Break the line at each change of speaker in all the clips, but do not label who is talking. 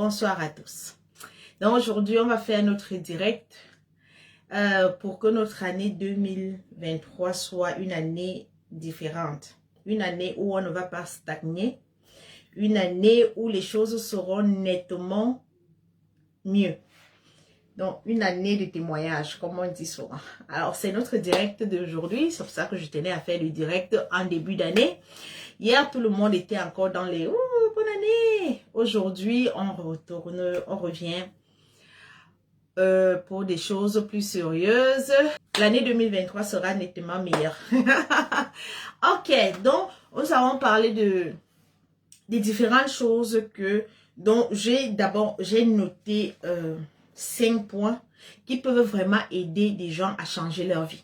bonsoir à tous. Donc aujourd'hui, on va faire notre direct pour que notre année 2023 soit une année différente. Une année où on ne va pas stagner. Une année où les choses seront nettement mieux. Donc, une année de témoignage, comme on dit souvent. Alors, c'est notre direct d'aujourd'hui. C'est pour ça que je tenais à faire le direct en début d'année. Hier, tout le monde était encore dans les « Ouh, bonne année !» Aujourd'hui, on revient pour des choses plus sérieuses. L'année 2023 sera nettement meilleure. Ok, donc, nous allons parler des différentes choses dont j'ai noté 5 points qui peuvent vraiment aider des gens à changer leur vie,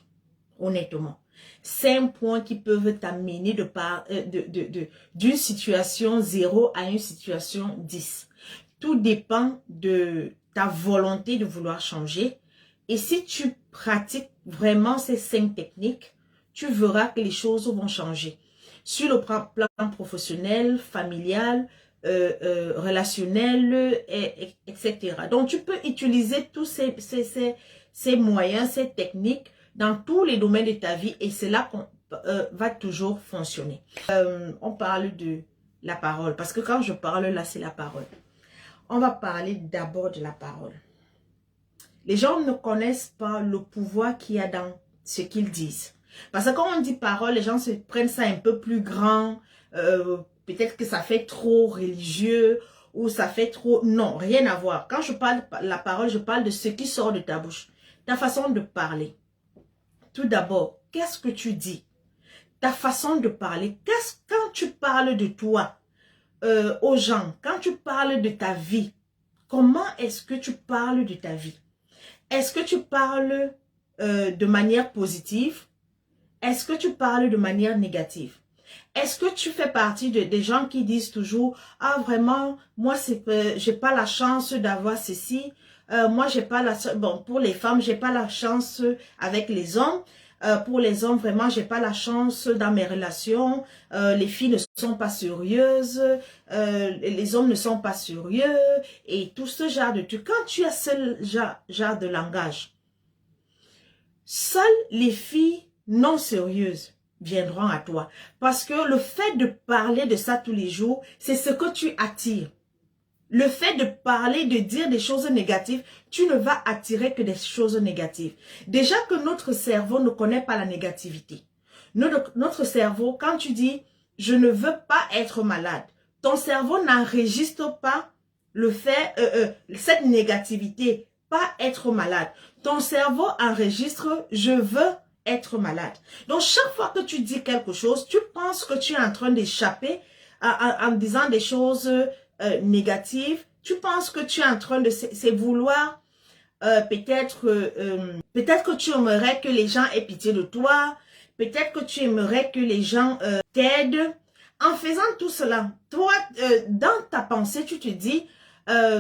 honnêtement. 5 points qui peuvent t'amener d'une situation 0 à une situation 10. Tout dépend de ta volonté de vouloir changer. Et si tu pratiques vraiment ces 5 techniques, tu verras que les choses vont changer. Sur le plan professionnel, familial, relationnel, etc. Donc, tu peux utiliser tous ces moyens, ces techniques dans tous les domaines de ta vie et cela va toujours fonctionner. On parle de la parole parce que quand je parle là, c'est la parole. On va parler d'abord de la parole. Les gens ne connaissent pas le pouvoir qu'il y a dans ce qu'ils disent. Parce que quand on dit parole, les gens se prennent ça un peu plus grand. Peut-être que ça fait trop religieux ou ça fait trop... Non, rien à voir. Quand je parle de la parole, je parle de ce qui sort de ta bouche. Ta façon de parler. Tout d'abord, qu'est-ce que tu dis? Ta façon de parler. Quand tu parles de toi aux gens, quand tu parles de ta vie, comment est-ce que tu parles de ta vie? Est-ce que tu parles de manière positive? Est-ce que tu parles de manière négative? Est-ce que tu fais partie des gens qui disent toujours « Ah vraiment, moi j'ai pas la chance d'avoir ceci, moi j'ai pas la chance... » Bon, pour les femmes, j'ai pas la chance avec les hommes. Pour les hommes, vraiment, j'ai pas la chance dans mes relations. Les filles ne sont pas sérieuses. Les hommes ne sont pas sérieux. Et tout ce genre de trucs. Quand tu as ce genre de langage, seules les filles non sérieuses viendront à toi. Parce que le fait de parler de ça tous les jours, c'est ce que tu attires. Le fait de parler, de dire des choses négatives, tu ne vas attirer que des choses négatives. Déjà que notre cerveau ne connaît pas la négativité. Notre cerveau, quand tu dis « je ne veux pas être malade », ton cerveau n'enregistre pas le fait, cette négativité, pas être malade. Ton cerveau enregistre « je veux être malade ». Donc chaque fois que tu dis quelque chose, tu penses que tu es en train d'échapper en disant des choses négatives. Tu penses que tu es en train de vouloir peut-être que tu aimerais que les gens aient pitié de toi. Peut-être que tu aimerais que les gens t'aident. En faisant tout cela, toi, dans ta pensée, tu te dis,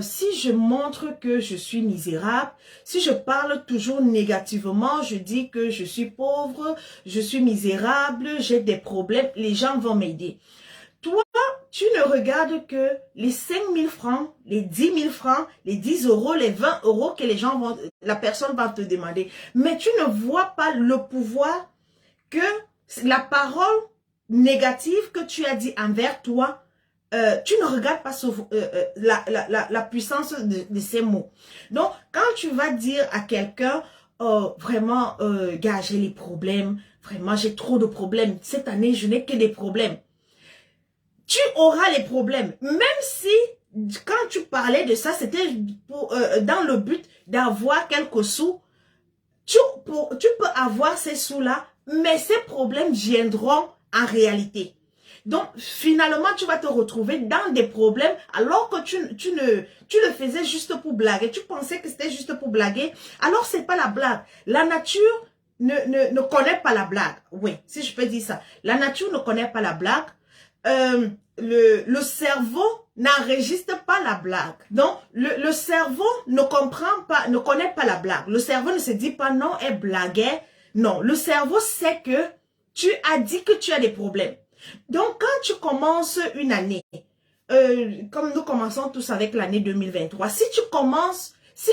si je montre que je suis misérable, si je parle toujours négativement, je dis que je suis pauvre, je suis misérable, j'ai des problèmes, les gens vont m'aider. Toi, tu ne regardes que les 5 000 francs, les 10 000 francs, les 10 euros, les 20 euros que la personne va te demander. Mais tu ne vois pas le pouvoir que la parole négative que tu as dit envers toi, tu ne regardes pas la puissance de ces mots. Donc, quand tu vas dire à quelqu'un, oh, vraiment, gars, j'ai les problèmes, vraiment, j'ai trop de problèmes. Cette année, je n'ai que des problèmes. Tu auras les problèmes. Même si, quand tu parlais de ça, c'était dans le but d'avoir quelques sous. Tu peux avoir ces sous-là, mais ces problèmes viendront en réalité. Donc, finalement, tu vas te retrouver dans des problèmes alors que tu le faisais juste pour blaguer. Tu pensais que c'était juste pour blaguer. Alors, c'est pas la blague. La nature ne connaît pas la blague. Oui, si je peux dire ça. La nature ne connaît pas la blague. Le cerveau n'enregistre pas la blague. Donc, le cerveau ne comprend pas, ne connaît pas la blague. Le cerveau ne se dit pas non, elle blaguait. Non, le cerveau sait que tu as dit que tu as des problèmes. Donc, quand tu commences une année, comme nous commençons tous avec l'année 2023, si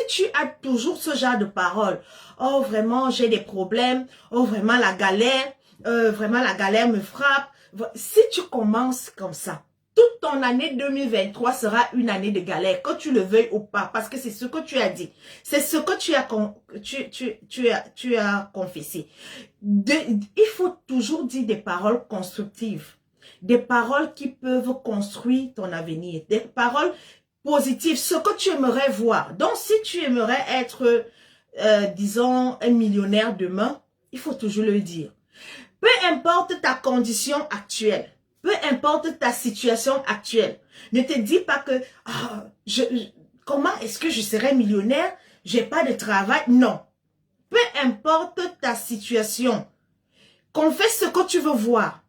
tu as toujours ce genre de paroles, oh vraiment j'ai des problèmes, oh vraiment la galère me frappe. Si tu commences comme ça, toute ton année 2023 sera une année de galère, que tu le veuilles ou pas, parce que c'est ce que tu as dit. C'est ce que tu as confessé. Il faut toujours dire des paroles constructives, des paroles qui peuvent construire ton avenir, des paroles positives, ce que tu aimerais voir. Donc, si tu aimerais être, disons, un millionnaire demain, il faut toujours le dire. Peu importe ta condition actuelle, peu importe ta situation actuelle, ne te dis pas que comment est-ce que je serai millionnaire? J'ai pas de travail. Non. Peu importe ta situation, confesse ce que tu veux voir.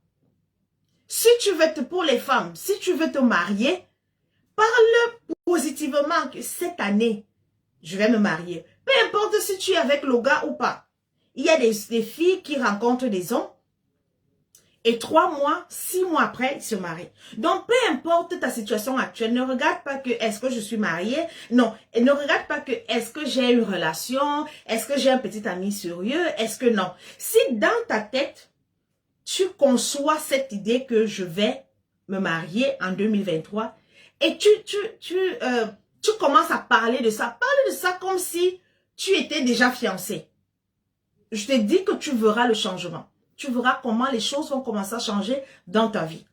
Si tu veux pour les femmes, si tu veux te marier, parle positivement que cette année, je vais me marier. Peu importe si tu es avec le gars ou pas. Il y a des filles qui rencontrent des hommes et 3 mois, 6 mois après, ils se marient. Donc, peu importe ta situation actuelle, ne regarde pas que est-ce que je suis mariée. Non, et ne regarde pas que est-ce que j'ai une relation, est-ce que j'ai un petit ami sérieux, est-ce que non. Si dans ta tête, tu conçois cette idée que je vais me marier en 2023 et tu commences à parler de ça. Parle de ça comme si tu étais déjà fiancé. Je te dis que tu verras le changement. Tu verras comment les choses vont commencer à changer dans ta vie.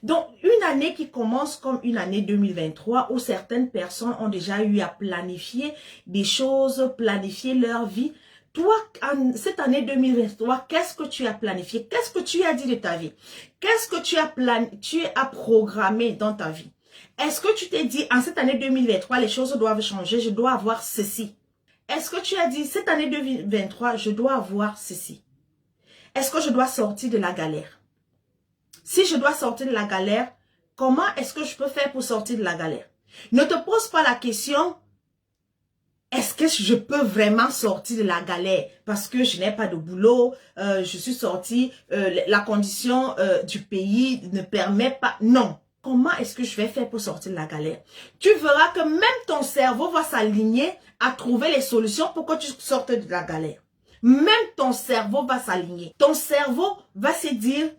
Donc, une année qui commence comme une année 2023 où certaines personnes ont déjà eu à planifier des choses, planifier leur vie. Toi, cette année 2023, qu'est-ce que tu as planifié? Qu'est-ce que tu as dit de ta vie? Qu'est-ce que tu as programmé dans ta vie? Est-ce que tu t'es dit, en cette année 2023, les choses doivent changer, je dois avoir ceci? Est-ce que tu as dit, cette année 2023, je dois avoir ceci? Est-ce que je dois sortir de la galère? Si je dois sortir de la galère, comment est-ce que je peux faire pour sortir de la galère? Ne te pose pas la question, est-ce que je peux vraiment sortir de la galère? Parce que je n'ai pas de boulot, je suis sortie, la condition du pays ne permet pas. Non. Comment est-ce que je vais faire pour sortir de la galère? Tu verras que même ton cerveau va s'aligner à trouver les solutions pour que tu sortes de la galère. Même ton cerveau va s'aligner. Ton cerveau va se dire,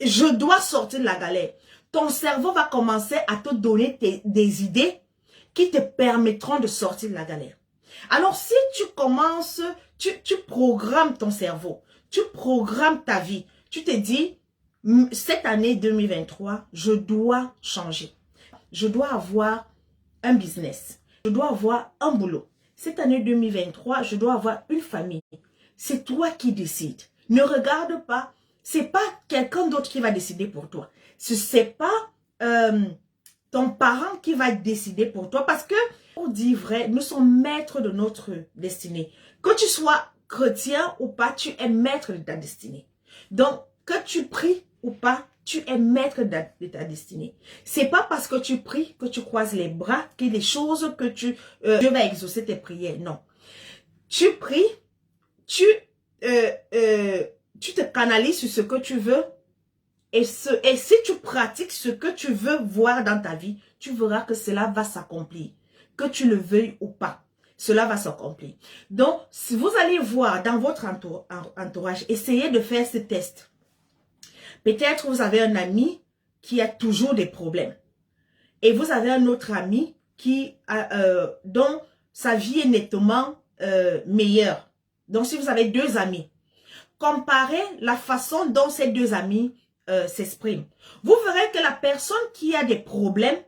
je dois sortir de la galère. Ton cerveau va commencer à te donner des idées qui te permettront de sortir de la galère. Alors, si tu commences, tu programmes ton cerveau, tu programmes ta vie, tu te dis, cette année 2023, je dois changer. Je dois avoir un business. Je dois avoir un boulot. Cette année 2023, je dois avoir une famille. C'est toi qui décides. Ne regarde pas. C'est pas quelqu'un d'autre qui va décider pour toi. C'est pas ton parent qui va décider pour toi. Parce que, on dit vrai, nous sommes maîtres de notre destinée. Que tu sois chrétien ou pas, tu es maître de ta destinée. Donc, que tu pries ou pas, tu es maître de ta destinée. C'est pas parce que tu pries que tu croises les bras que les choses que Dieu va exaucer tes prières. Non. Tu pries, tu te canalises sur ce que tu veux et si tu pratiques ce que tu veux voir dans ta vie, tu verras que cela va s'accomplir. Que tu le veuilles ou pas, cela va s'accomplir. Donc, si vous allez voir dans votre entourage, essayez de faire ce test. Peut-être vous avez un ami qui a toujours des problèmes. Et vous avez un autre ami dont sa vie est nettement meilleure. Donc, si vous avez 2 amis, comparez la façon dont ces 2 amis s'expriment. Vous verrez que la personne qui a des problèmes,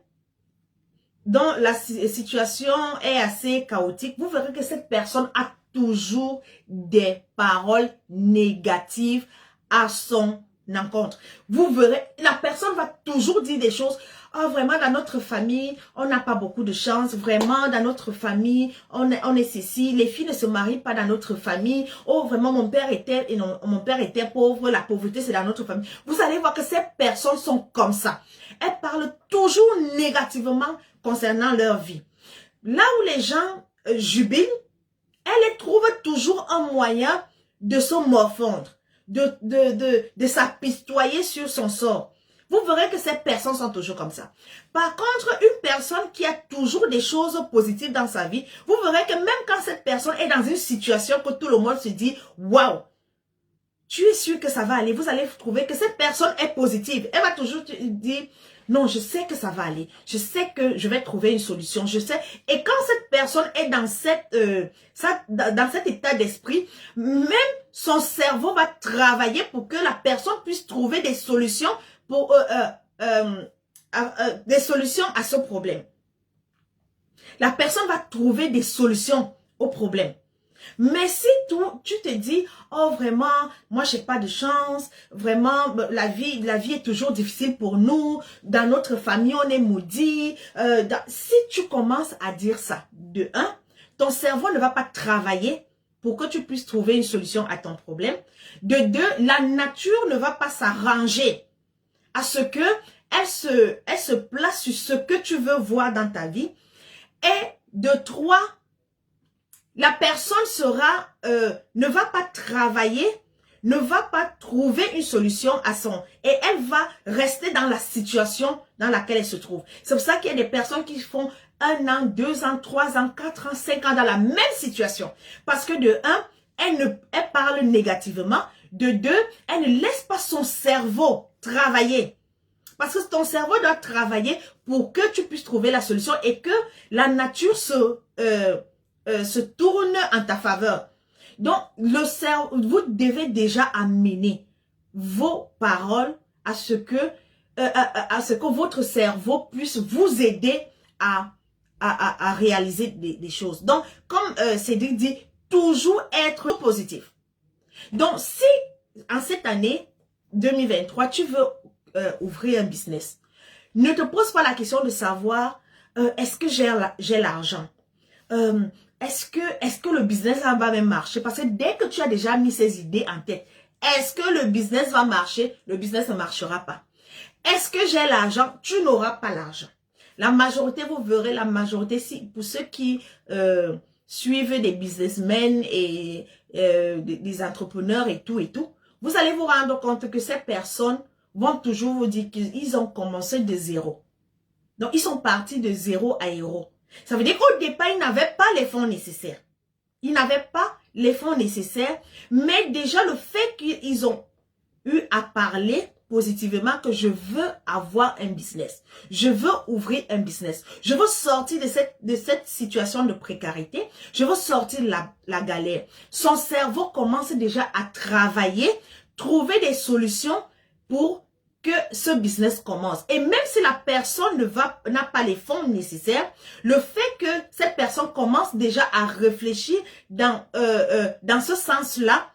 dont la situation est assez chaotique, vous verrez que cette personne a toujours des paroles négatives à son encontre. Vous verrez, la personne va toujours dire des choses. Oh, vraiment, dans notre famille, on n'a pas beaucoup de chance. Vraiment, dans notre famille, on est ceci. Les filles ne se marient pas dans notre famille. Oh, vraiment, mon père était pauvre. La pauvreté, c'est dans notre famille. Vous allez voir que ces personnes sont comme ça. Elles parlent toujours négativement concernant leur vie. Là où les gens jubilent, elles trouvent toujours un moyen de se morfondre, de s'apistoyer sur son sort. Vous verrez que ces personnes sont toujours comme ça. Par contre, une personne qui a toujours des choses positives dans sa vie, vous verrez que même quand cette personne est dans une situation que tout le monde se dit, waouh, tu es sûr que ça va aller, vous allez trouver que cette personne est positive. Elle va toujours te dire, non, je sais que ça va aller. Je sais que je vais trouver une solution. Je sais. Et quand cette personne est dans dans cet état d'esprit, même son cerveau va travailler pour que la personne puisse trouver des solutions pour des solutions à ce problème. La personne va trouver des solutions au problème. Mais si tu te dis, oh vraiment, moi j'ai pas de chance, vraiment la vie est toujours difficile pour nous, dans notre famille on est maudit, si tu commences à dire ça, de un, ton cerveau ne va pas travailler pour que tu puisses trouver une solution à ton problème. De deux, la nature ne va pas s'arranger à ce que elle se place sur ce que tu veux voir dans ta vie. Et de trois, la personne ne va pas travailler, ne va pas trouver une solution à son... Et elle va rester dans la situation dans laquelle elle se trouve. C'est pour ça qu'il y a des personnes qui font 1 an, 2 ans, 3 ans, 4 ans, 5 ans dans la même situation. Parce que de un, elle parle négativement. De deux, elle ne laisse pas son cerveau travailler. Parce que ton cerveau doit travailler pour que tu puisses trouver la solution et que la nature se tourne en ta faveur. Donc, le cerveau, vous devez déjà amener vos paroles à ce que votre cerveau puisse vous aider à réaliser des choses. Donc, comme Cédric dit, toujours être positif. Donc, si en cette année 2023, tu veux ouvrir un business, ne te pose pas la question de savoir est-ce que j'ai l'argent, est-ce que le business va même marcher? Parce que dès que tu as déjà mis ces idées en tête, est-ce que le business va marcher? Le business ne marchera pas. Est-ce que j'ai l'argent? Tu n'auras pas l'argent. La majorité, vous verrez, la majorité, pour ceux qui suivent des businessmen et des entrepreneurs et tout, vous allez vous rendre compte que ces personnes vont toujours vous dire qu'ils ont commencé de zéro. Donc, ils sont partis de zéro à héros. Ça veut dire qu'au départ, ils n'avaient pas les fonds nécessaires. Ils n'avaient pas les fonds nécessaires, mais déjà le fait qu'ils ont eu à parler positivement que je veux avoir un business. Je veux ouvrir un business. Je veux sortir de cette situation de précarité. Je veux sortir de la galère. Son cerveau commence déjà à travailler, trouver des solutions pour que ce business commence. Et même si la personne n'a pas les fonds nécessaires, le fait que cette personne commence déjà à réfléchir dans ce sens-là,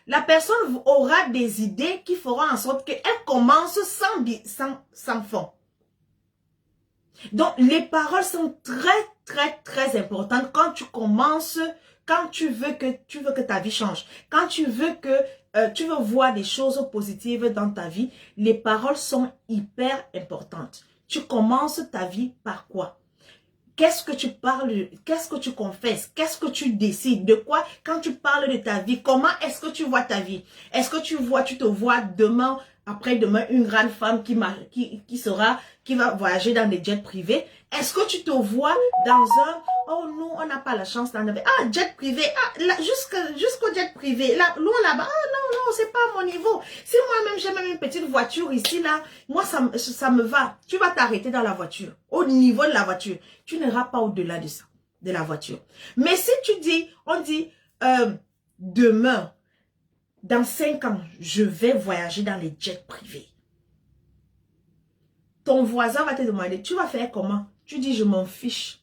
la personne aura des idées qui feront en sorte qu'elle commence sans fonds. Donc, les paroles sont très importantes quand tu commences, quand tu veux que ta vie change, quand tu veux voir des choses positives dans ta vie, les paroles sont hyper importantes. Tu commences ta vie par quoi? Qu'est-ce que tu parles? Qu'est-ce que tu confesses? Qu'est-ce que tu décides? De quoi? Quand tu parles de ta vie, comment est-ce que tu vois ta vie? Est-ce que tu te vois demain, après-demain, une grande femme qui va voyager dans des jets privés? Est-ce que tu te vois dans oh nous, on n'a pas la chance d'en avoir. Ah, jet privé, jusqu'au jet privé. Là, loin là-bas, non, c'est pas à mon niveau. Si moi-même, j'ai même une petite voiture ici, là, moi, ça me va. Tu vas t'arrêter dans la voiture, au niveau de la voiture. Tu n'iras pas au-delà de ça, de la voiture. Mais si on dit, demain, dans 5 ans, je vais voyager dans les jets privés. Ton voisin va te demander, tu vas faire comment? Tu dis, je m'en fiche.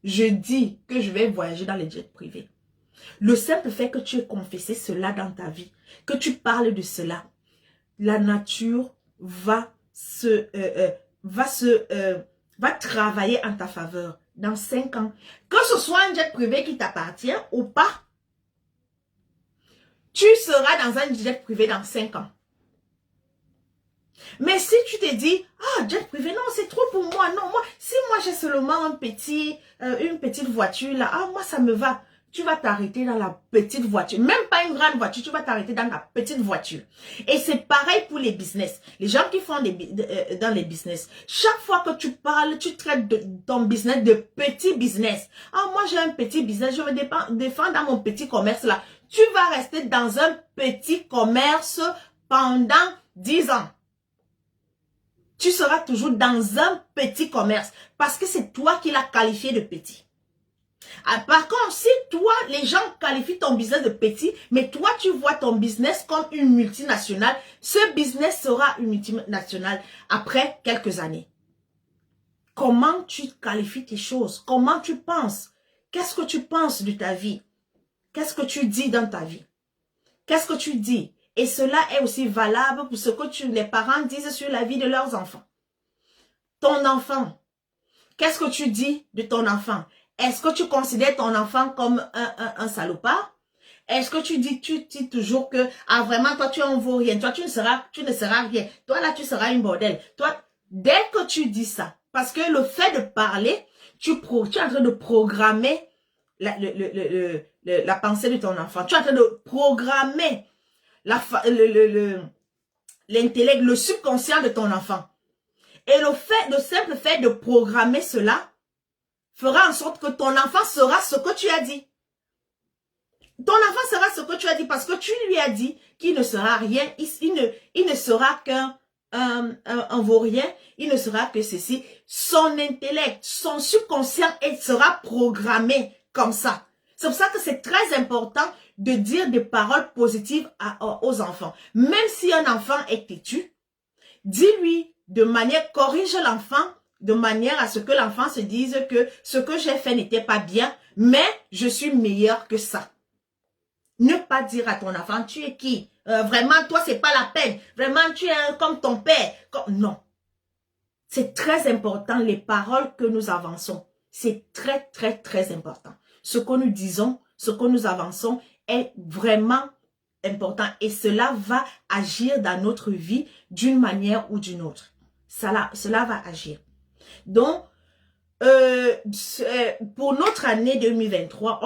Je dis que je vais voyager dans les jets privés. Le simple fait que tu aies confessé cela dans ta vie, que tu parles de cela, la nature va travailler en ta faveur dans 5 ans. Que ce soit un jet privé qui t'appartient ou pas, tu seras dans un jet privé dans 5 ans. Mais si tu te dis, ah, jet privé, non, c'est trop pour moi. Non, si moi j'ai seulement une petite voiture là, ah, moi ça me va. tu vas t'arrêter dans la petite voiture. Même pas une grande voiture, tu vas t'arrêter dans la petite voiture. Et c'est pareil pour les business. Les gens qui font dans les business, chaque fois que tu parles, tu traites de ton business de petit business. Ah, moi j'ai un petit business, je me défends dans mon petit commerce là. Tu vas rester dans un petit commerce pendant 10 ans. Tu seras toujours dans un petit commerce parce que c'est toi qui l'as qualifié de petit. Ah, par contre, si toi, les gens qualifient ton business de petit, mais toi, tu vois ton business comme une multinationale, ce business sera une multinationale après quelques années. Comment tu qualifies tes choses? Comment tu penses? Qu'est-ce que tu penses de ta vie? Qu'est-ce que tu dis dans ta vie? Qu'est-ce que tu dis? Et cela est aussi valable pour ce que les parents disent sur la vie de leurs enfants. Ton enfant, qu'est-ce que tu dis de ton enfant? Est-ce que tu considères ton enfant comme un salopard? Est-ce que tu dis toujours que, ah vraiment, toi tu en vaux rien, toi tu ne seras rien, toi là tu seras une bordel. Toi, dès que tu dis ça, parce que le fait de parler, tu es en train de programmer la pensée de ton enfant. Tu es en train de programmer l'intellect, le subconscient de ton enfant. Et le simple fait de programmer cela fera en sorte que ton enfant sera ce que tu as dit. Ton enfant sera ce que tu as dit parce que tu lui as dit qu'il ne sera rien, il ne sera qu'un vaurien, il ne sera que ceci. Son intellect, son subconscient sera programmé comme ça. C'est pour ça que c'est très important de dire des paroles positives aux enfants. Même si un enfant est têtu, dis-lui de manière, corrige l'enfant de manière à ce que l'enfant se dise que ce que j'ai fait n'était pas bien, mais je suis meilleur que ça. Ne pas dire à ton enfant, tu es qui? Vraiment, toi, c'est pas la peine. Vraiment, tu es comme ton père. Non. C'est très important, les paroles que nous avançons. C'est très, très, très important. Ce que nous disons, ce que nous avançons est vraiment important. Et cela va agir dans notre vie d'une manière ou d'une autre. Cela va agir. Donc, pour notre année 2023,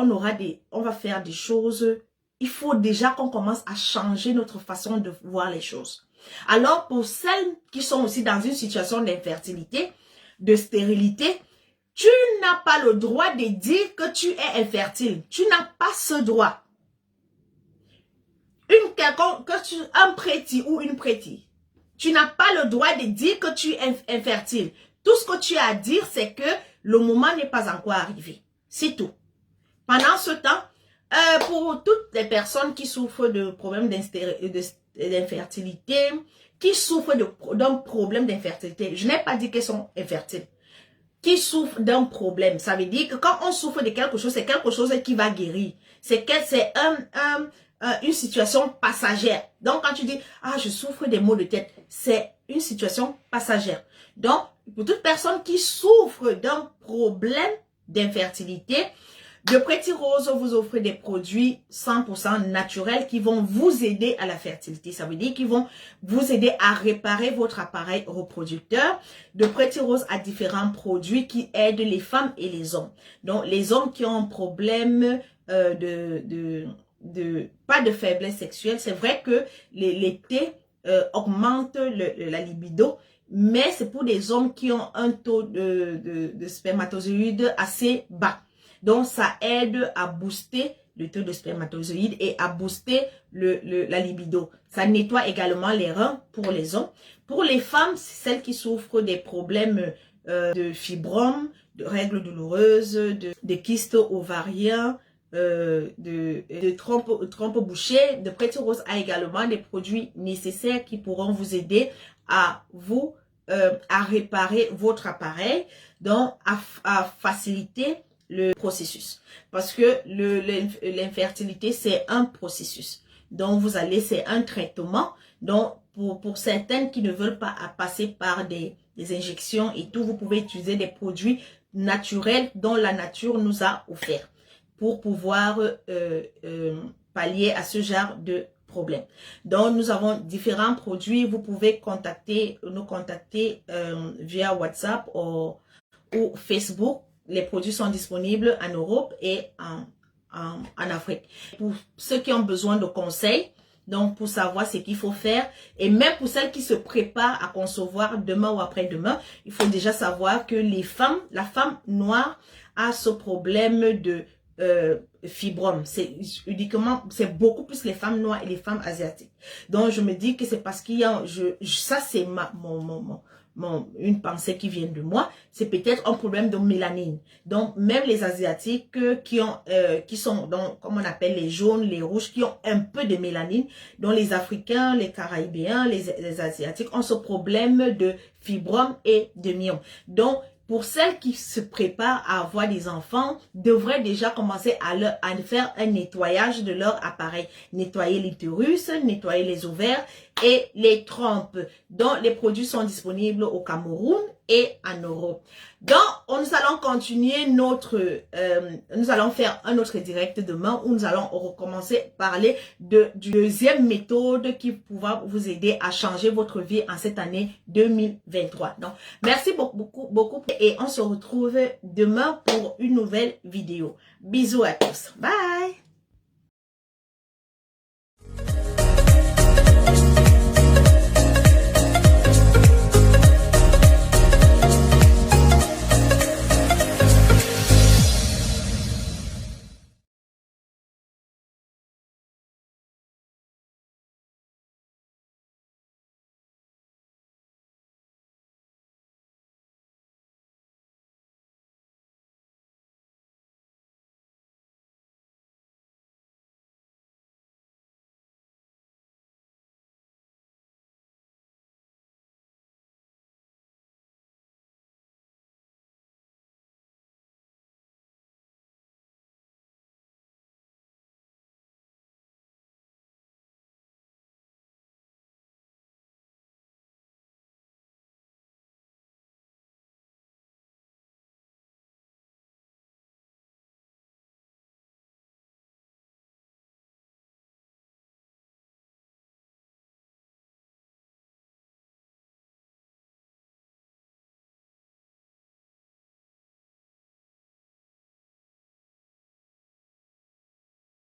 on va faire des choses. Il faut déjà qu'on commence à changer notre façon de voir les choses. Alors, pour celles qui sont aussi dans une situation d'infertilité, de stérilité, tu n'as pas le droit de dire que tu es infertile. Tu n'as pas ce droit. Un préti ou une préti, tu n'as pas le droit de dire que tu es infertile. Tout ce que tu as à dire, c'est que le moment n'est pas encore arrivé. C'est tout. Pendant ce temps, pour toutes les personnes qui souffrent de problèmes d'infertilité, qui souffrent d'un problème d'infertilité, je n'ai pas dit qu'elles sont infertiles, qui souffrent d'un problème, ça veut dire que quand on souffre de quelque chose, c'est quelque chose qui va guérir. C'est une situation passagère. Donc, quand tu dis, ah, je souffre des maux de tête, c'est une situation passagère. Donc, pour toute personne qui souffre d'un problème d'infertilité, de Pretty Rose vous offre des produits 100% naturels qui vont vous aider à la fertilité. Ça veut dire qu'ils vont vous aider à réparer votre appareil reproducteur. De Pretty Rose a différents produits qui aident les femmes et les hommes. Donc, les hommes qui ont un problème pas de faiblesse sexuelle, c'est vrai que l'été augmente la libido, mais c'est pour des hommes qui ont un taux de spermatozoïdes assez bas. Donc, ça aide à booster le taux de spermatozoïdes et à booster la libido. Ça nettoie également les reins pour les hommes. Pour les femmes, celles qui souffrent des problèmes de fibromes, de règles douloureuses, de kystes ovariens, de trompes bouchées, de Pretty Rose a également des produits nécessaires qui pourront vous aider à réparer votre appareil, donc à faciliter le processus. Parce que l'infertilité, c'est un processus. Donc, c'est un traitement. Donc, pour certaines qui ne veulent pas passer par des injections et tout, vous pouvez utiliser des produits naturels dont la nature nous a offert pour pouvoir pallier à ce genre de problème. Donc, nous avons différents produits. Vous pouvez nous contacter via WhatsApp ou Facebook. Les produits sont disponibles en Europe et en Afrique. Pour ceux qui ont besoin de conseils, donc pour savoir ce qu'il faut faire, et même pour celles qui se préparent à concevoir demain ou après-demain, il faut déjà savoir que la femme noire a ce problème de fibrome. C'est beaucoup plus les femmes noires et les femmes asiatiques. Donc je me dis que c'est parce qu'il y a, ça c'est une pensée qui vient de moi, c'est peut-être un problème de mélanine. Donc même les asiatiques qui sont donc comme on appelle les jaunes, les rouges, qui ont un peu de mélanine, dont les Africains, les Caraïbéens, les asiatiques ont ce problème de fibrome et de myome. Donc pour celles qui se préparent à avoir des enfants, devraient déjà commencer à faire un nettoyage de leur appareil. Nettoyer l'utérus, nettoyer les ovaires et les trompes. Donc, les produits sont disponibles au Cameroun et en Europe. Donc, nous allons continuer nous allons faire un autre direct demain où nous allons recommencer à parler du deuxième méthode qui pourra vous aider à changer votre vie en cette année 2023. Donc, merci beaucoup et on se retrouve demain pour une nouvelle vidéo. Bisous à tous. Bye!